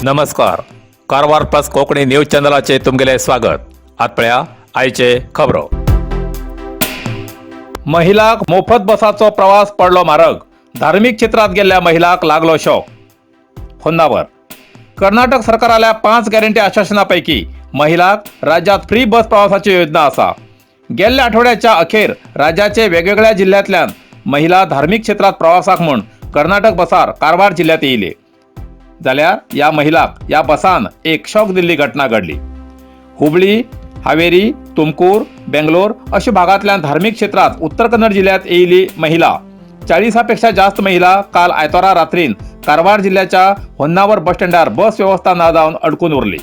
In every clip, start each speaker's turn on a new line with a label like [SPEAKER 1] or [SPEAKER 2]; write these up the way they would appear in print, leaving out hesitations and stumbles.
[SPEAKER 1] नमस्कार. Karwar plus Konkani news चॅनलाचे तुमगेले स्वागत. आतपळ्या आयचे खबरो. महिलाक मोफत बसाचो प्रवास पडलो म्हारग. धार्मिक क्षेत्रात गेल्ल्या महिलाक लागलो शॉक. होन्नावर कर्नाटक सरकाराल्या 5 गॅरंटी आश्वासनापैकी महिलाक राज्यात फ्री बस प्रवासाची योजना असा. गेल्ल्या आठवड्याच्या अखेर राज्याचे वेगवेगळ्या जिल्ह्यातल्यान महिला धार्मिक क्षेत्रात प्रवासाक म्हूण कर्नाटक बसार कारवार जिल्ह्यात येयले. जाल्यार या महिलाक या बसान एक शॉक दिल्ली घटना घडली. हुबळी, हावेरी, तुमकूर, बेंगलोर अशा भागातल्या धार्मिक क्षेत्रात उत्तर कन्नड जिल्ह्यात येयली महिला 40 पेक्षा जास्त महिला काल आयतारा रात्रीन कारवार जिल्ह्याच्या होन्नावर बस स्टँडार बस व्यवस्था ना जावन अडकून उरली.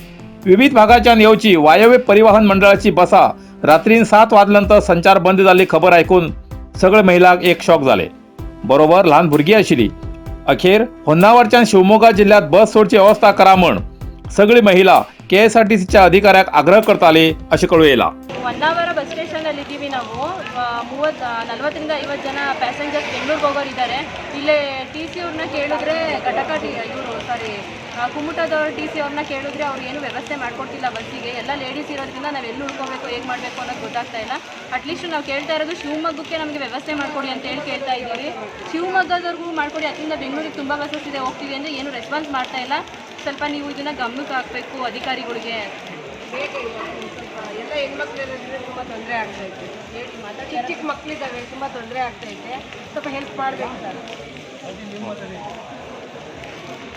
[SPEAKER 1] विविध भागाच्यान येवची वायव्य परिवहन मंडळाची बसा रात्रीन 7 वाजल्यानंतर संचार बंद जाल्ली खबर आयकून सगळे महिलाक एक शॉक जाले. बरोबर ल्हान भुरगीं आशिल्ली. अखेर होन्नावरच्यान शिवमोगा जिल्ह्यात बस सोडची व्यवस्था करा म्हण सगळी महिला KSRTCच्या अधिकाऱ्याक आग्रह करताले अशें कळून येयला.
[SPEAKER 2] ಹೊನ್ನಾವರ ಬಸ್ ಸ್ಟೇಷನಲ್ಲಿ ಇದ್ದೀವಿ ನಾವು. 40 ರಿಂದ 50 ಜನ ಪ್ಯಾಸೆಂಜರ್ಸ್ ಬೆಂಗಳೂರಿಗೆ ಹೋಗೋರಿದ್ದಾರೆ. ಇಲ್ಲೇ TC ಅವ್ರನ್ನ ಕೇಳಿದ್ರೆ ಕುಮುಟದವ್ರ TC ಅವ್ರನ್ನ ಕೇಳಿದ್ರೆ ಅವ್ರು ಏನು ವ್ಯವಸ್ಥೆ ಮಾಡಿಕೊಡ್ತಿಲ್ಲ ಬಸ್ಸಿಗೆ. ಎಲ್ಲ ಲೇಡೀಸ್ ಇರೋದ್ರಿಂದ ನಾವು ಎಲ್ಲಿ ಉಳ್ಕೋಬೇಕು ಹೇಗೆ ಮಾಡಬೇಕು ಅನ್ನೋದು ಗೊತ್ತಾಗ್ತಾ ಇಲ್ಲ. ಅಟ್ಲೀಸ್ಟ್ ನಾವು ಕೇಳ್ತಾ ಇರೋದು ಶಿವಮೊಗ್ಗಕ್ಕೆ ನಮಗೆ ವ್ಯವಸ್ಥೆ ಮಾಡಿಕೊಡಿ ಅಂತ ಹೇಳಿ ಕೇಳ್ತಾ ಇದ್ದೀವಿ. ಶಿವಮೊಗ್ಗದವ್ರಿಗೂ ಮಾಡಿಕೊಡಿ, ಅದರಿಂದ ಬೆಂಗಳೂರಿಗೆ ತುಂಬ ಬಸ್ಸಸ್ ಇದೆ ಹೋಗ್ತೀವಿ ಅಂದರೆ ಏನು ರೆಸ್ಪಾನ್ಸ್ ಮಾಡ್ತಾ ಇಲ್ಲ. ಸ್ವಲ್ಪ ನೀವು ಇದನ್ನು ಗಮನಕ್ಕೆ ಹಾಕಬೇಕು ಅಧಿಕಾರಿಗಳಿಗೆ.
[SPEAKER 3] ಎಲ್ಲ ಹೆಣ್ಮಕ್ಳಿರೋದ್ರಿಂದ ತುಂಬ ತೊಂದರೆ ಆಗ್ತೈತೆ. ಚಿಕ್ಕ ಚಿಕ್ಕ ಮಕ್ಕಳಿದ್ದಾವೆ, ತುಂಬ ತೊಂದರೆ ಆಗ್ತೈತೆ. ಸ್ವಲ್ಪ ಹೆಲ್ಪ್ ಮಾಡಬೇಕು ಸರ್.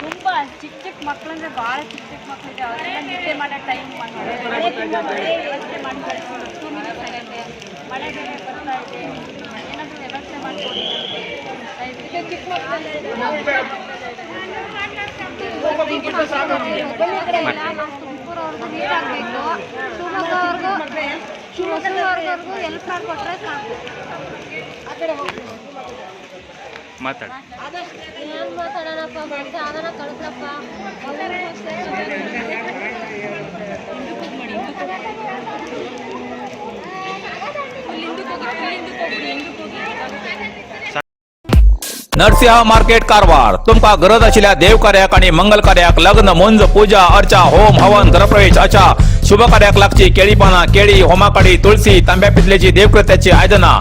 [SPEAKER 2] ತುಂಬ ಚಿಕ್ಕ ಚಿಕ್ಕ ಮಕ್ಕಳಂದ್ರೆ ಭಾಳ ಚಿಕ್ಕ ಚಿಕ್ಕ ಮಕ್ಕಳಿದೆ. ಅವರೆಲ್ಲ ನಿದ್ದೆ ಮಾಡೋ ಟೈಮ್ ವ್ಯವಸ್ಥೆ ಮಾಡಿ ಕಳಿಸ್ಕೊಂಡು 2 ಮಿನಿಟ್ಸ್ ಆಗುತ್ತೆ. ಮಳೆ ಬೇರೆ ಬರ್ತಾ ಇದೆ, ಏನಾದರೂ ವ್ಯವಸ್ಥೆ ಮಾಡಿಕೊಡಿ. ಚಿಕ್ಕ ಮಕ್ಕಳೆಲ್ಲ ತುಮಕೂರವ್ರಿಗೂ ರೀಚ್ ಆಗಬೇಕು. ಶಿವಮೊಗ್ಗವ್ರಿಗೂ ಹೆಲ್ಪ್ ಮಾಡಿಕೊಟ್ರೆ ಸಾಕು.
[SPEAKER 3] ಆ ಕಡೆ ಹೋಗಿ
[SPEAKER 1] ಮಾತಾಡಿ.
[SPEAKER 2] ಏನು ಮಾತಾಡೋಣಪ್ಪ, ಮತ್ತೆ ಅದನ್ನ ಕಳಿಸಪ್ಪ.
[SPEAKER 1] नरसिंह मार्केट कारवार. तुमका गरज आशिल्ल्या देव कार्याक आणि मंगल कार्याक, लग्न, मुंज, पूजा, अर्चा, होम, हवन, घरप्रवेश अशा शुभ कार्याक लागची केळी पानां, केळी, होमाकडी, तुळशी, तांब्या पितलेची देवकृत्याची आयदनां,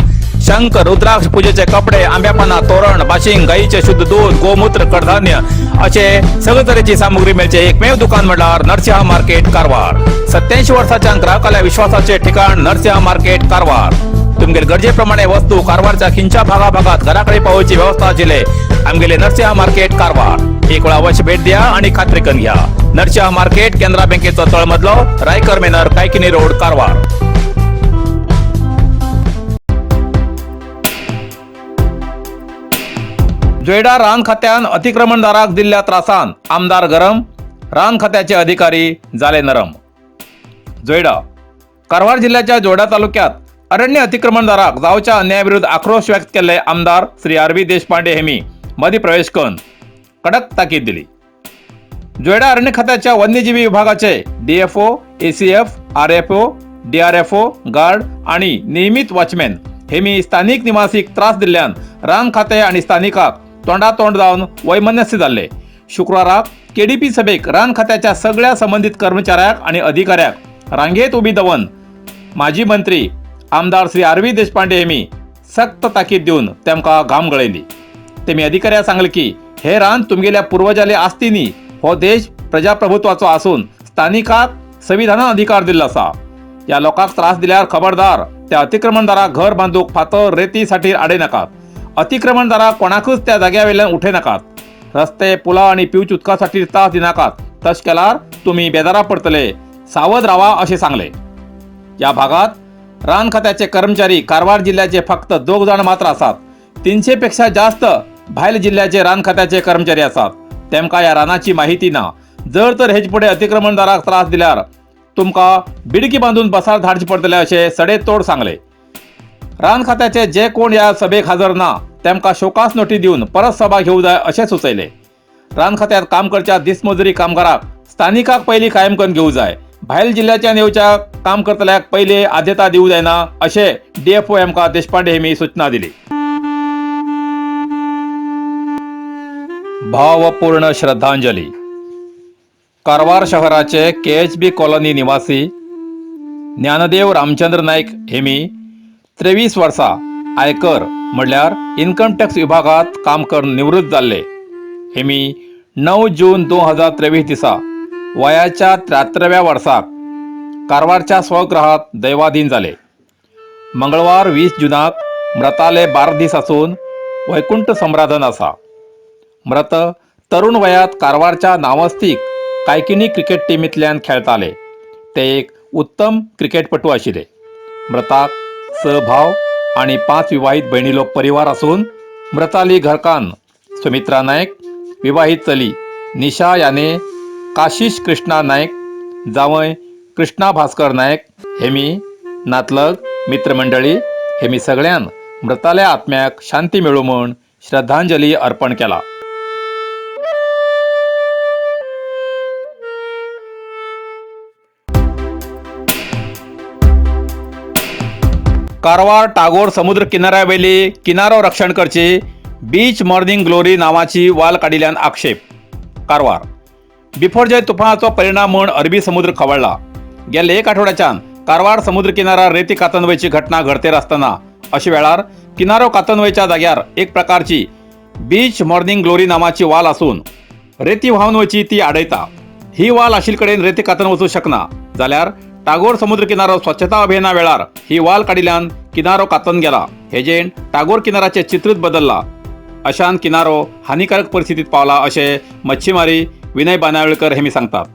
[SPEAKER 1] शंख, रुद्राक्ष पूजेचे कपडे, आंब्या पानां, तोरण, बाशिंग, गाईचे शुद्ध दूध, गोमूत्र, कडधान्य असे सगळे तरेची सामुग्री मेळचे एकमेव दुकान म्हटल्यार नरसिंह मार्केट कारवार. 87 वर्सांच्या ग्राहकाल्या विश्वासाचे ठिकाण नरसिंह मार्केट कारवार. तुमगेर गरजेप्रमाणे वस्तू कारवारच्या खिंच्या भागात घराकडे पावोवची व्यवस्था आशिल्ले आमगेले नरसिंह मार्केट कारवार. एक वेळा अवश्य भेट द्या आणि खात्री करून घ्या. नरसिंह मार्केट केंद्रा बँकेचो तळमजलो, रायकर मेनर, कायकिनी रोड, कारवार. जोयडा रान खात्यान अतिक्रमणदाराक दिल्ल्या त्रासान आमदार गरम, रान खात्याचे अधिकारी जाले नरम. जोयडा कारवार जिल्ह्याच्या जोयडा तालुक्यात अरण्य अतिक्रमणदाराक जावच्या अन्यायाविरुद्ध आक्रोश व्यक्त केले आमदार श्री RV देशपांडे हेमी मधी प्रवेश करून कडक ताकीद दिली. जोयडा अरण्य खात्याच्या वन्यजीवी विभागाचे DFO, ACF, RFO, DRFO, guard आणि नियमित वॉचमॅन हेमी स्थानिक निवासीक त्रास दिल्ल्यान रान खाते आणि स्थानिकाक तोंडातोंड जावन वैमनस्य जाल्ले. शुक्रवाराक KDP सभेक रान खात्याच्या सगळ्या संबंधित कर्मचाऱ्याक आणि अधिकाऱ्याक रांगेत उभी दवन माजी मंत्री आमदार श्री RV देशपांडे हेमी सक्त ताकीद दिवन तेमकां घाम गळयली. तेमी अधिकाऱ्याक सांगले की हे रान तुमगेल्या पुर्वजाले आस्तीनी हो देश प्रजाप्रभुत्वाचो आसून स्थानिकाक संविधानान अधिकार दिल्लो आसा. ह्या लोकांक त्रास दिल्यार खबरदार, त्या अतिक्रमणदाराक घर बांदूक फातर रेती साठीर आडय नाकात. अतिक्रमणदाराक कोणाकूच त्या जाग्या वयल्यान उठय नाकात. रस्ते, पुलाव आणि पिवच उदका साठीर त्रास दिनाकात. तश केल्यार तुमी बेजारा पडटले. सावध रावा अशें सांगले. या भागात रान खात्याचे कर्मचारी कारवार जिल्ह्याचे फक्त 2 जण मात्र आसात. 300 पेक्षा जास्त भायल जिल्ह्याचे रान खात्याचे कर्मचारी आसात. तेमकां या रानाची माहिती ना. जर तर हेच फुडें अतिक्रमणदाराक त्रास दिल्यार तुमकां बिडकी बांधून बसार धाडचे पडटले अशें सडेतोड सांगले. रान खात्याचे जे कोण या सभेक हजर ना तेमकां शोकास नोटीस दिवन परत सभा घेवूं जाय अशें सुचयले. रान खात्यात काम करच्या दिसमजुरी कामगाराक स्थानिकाक पयलीं कायम करून घेवूं जाय. भायल जिल्ह्याच्यान येवच्या काम करतल्याक पयले आद्यता दिवूं जायना अशें DFO आमकां देशपांडे हेमी सूचना दिली. भावपूर्ण श्रद्धांजली. कारवार शहराचे KHB कॉलनी निवासी ज्ञानदेव रामचंद्र नाईक हेमी 23 वर्सां आयकर म्हणल्यार इन्कम टॅक्स विभागात काम करून निवृत्त जाल्ले. हेमी 9 जून 2023 दिसा वयाच्या 73व्या वर्साक कारवारच्या स्वगृहात दैवाधीन जाले. मंगळवार 20 जूनाक मृताले 12 दीस आसून वैकुंठ संराधन आसा. मृत तरुण वयात कारवारच्या नामस्तीक कायकिनी क्रिकेट टीमींतल्यान खेळताले. ते एक उत्तम क्रिकेटपटू आशिल्ले. मृताक 6 भाव आणि 5 विवाहित भयणीलो परिवार आसून मृताली घरकान्न सुमित्रा नायक, विवाहित चली निशा याने काशीश कृष्णा नायक, जावय कृष्णा भास्कर नायक, हेमी नातलग मित्रमंडळी हेमी सगळ्यान मृताल्या आत्म्याक शांती मेळो म्हूण श्रद्धांजली अर्पण केला. कारवार टागोर समुद्र किनाऱ्यावेली किनारो रक्षण करची बीच मॉर्निंग ग्लोरी नावाची वाल काडिल्ल्यान आक्षेप. कारवार बिफोरजय तुफानाचो परिणाम म्हूण अरबी समुद्र खवळ्ळा. गेल्या 1 आठवड्याच्यान कारवार समुद्र किनारार रेती कातनवयची घटना घडतेर आसतना अशा वेळार किनारो कातनवयच्या जाग्यार एक प्रकारची बीच मॉर्निंग ग्लोरी नावाची वाल आसून रेती व्हांवन वयची ती आडयता. ही वाल आशिल्ले कडेन रेती कातन वचूंक शकना जाल्यार टागोर समुद्र किनारो स्वच्छता अभियाना वेळार ही वाल काडिल्ल्यान किनारो कातन गेला. हेजेन टागोर किनाराचे चित्रच बदलला. अशान किनारो हानिकारक परिस्थितीत पावला अशें मच्छीमारी विनय बानावळेकर हेमी सांगतात.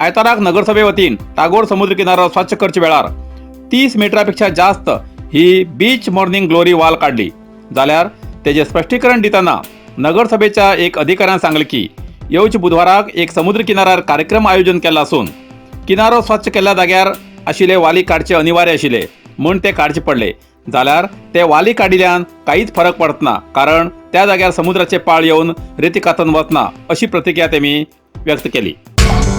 [SPEAKER 1] आयताराक नगरसभे वतीन टागोर समुद्र किनारो स्वच्छ करचे वेळार 30 मिटरापेक्षा जास्त ही बीच मॉर्निंग ग्लोरी वाल काढली जाल्यार तेजे स्पश्टीकरण दितना नगरसभेच्या एक अधिकाऱ्यान सांगले की येवच्या बुधवाराक एक समुद्र किनारार कार्यक्रम आयोजन केला आसून किनारो स्वच्छ केल्ल्या जाग्यार आशिल्ले वाली काडचे अनिवार्य आशिल्ले म्हूण ते काडचे पडले जाल्यार ते वाली काडिल्ल्यान काहीच फरक पडत ना कारण त्या जाग्यार समुद्राचे पाळ येवन रेती कातन वचना अशी प्रतिक्रिया तेमी व्यक्त केली.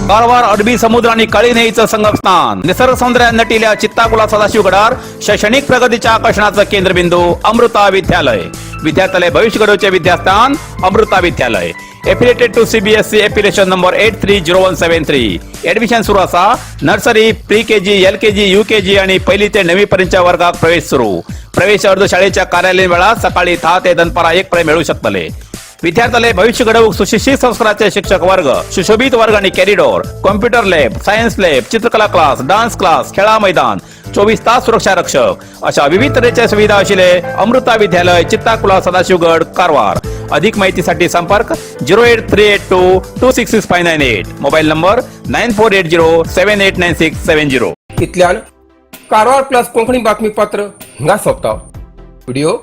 [SPEAKER 1] कारवार अरबी समुद्र आणि काळी न्हंयेचं संगम स्नान निसर्ग सौंदर्यान नटिल्ल्या चित्ताकुला सदाशिवगडार शैक्षणिक प्रगतीच्या आकर्षणाचं केंद्रबिंदू अमृता विद्यालय. विद्यार्थ्यालय भविष्य घडोवचे विद्यास्थान Amrita Vidyalaya. Affiliated to CBSE affiliation number 830173. Admission सुरू आसा. Nursery, pre KG, LKG, UKG आणि 1ली ते 9वी पर्यंतच्या वर्गाक प्रवेश सुरू. प्रवेश अर्ज शाळेच्या कार्यालयीन वेळा सकाळी 10 ते दनपारा 1 पर्यंत मेळू शकतले. विद्यार्थ्यालय भविष्य घडवूक सुशिक्षित संस्काराचे शिक्षक वर्ग, सुशोभित वर्ग आणि corridor, computer lab, science lab, चित्रकला क्लास, डान्स क्लास, खेळा मैदान, 24 तास सुरक्षा रक्षक अशा विविध तरेच्या सुविधा आशिल्ले अमृता विद्यालय चित्ताकुला सदाशिवगड कारवार. अधिक माहितीसाठी संपर्क 08382266598. Mobile number 9480789670.
[SPEAKER 4] इतल्यान कारवार प्लस कोंकणी बातमीपत्र हिंगा सोंपता. व्हिडिओ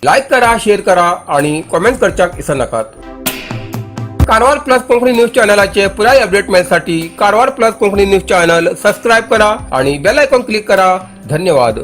[SPEAKER 4] लाईक करा, शेअर करा आणि कमेंट करच्याक विसरू नाकात. कारवार प्लस कोंकणी न्यूज चॅनलाचे पुराय अपडेट मेळसाठी Karwar plus Konkani news channel subscribe करा आणि बेल आयकॉन क्लिक करा. धन्यवाद.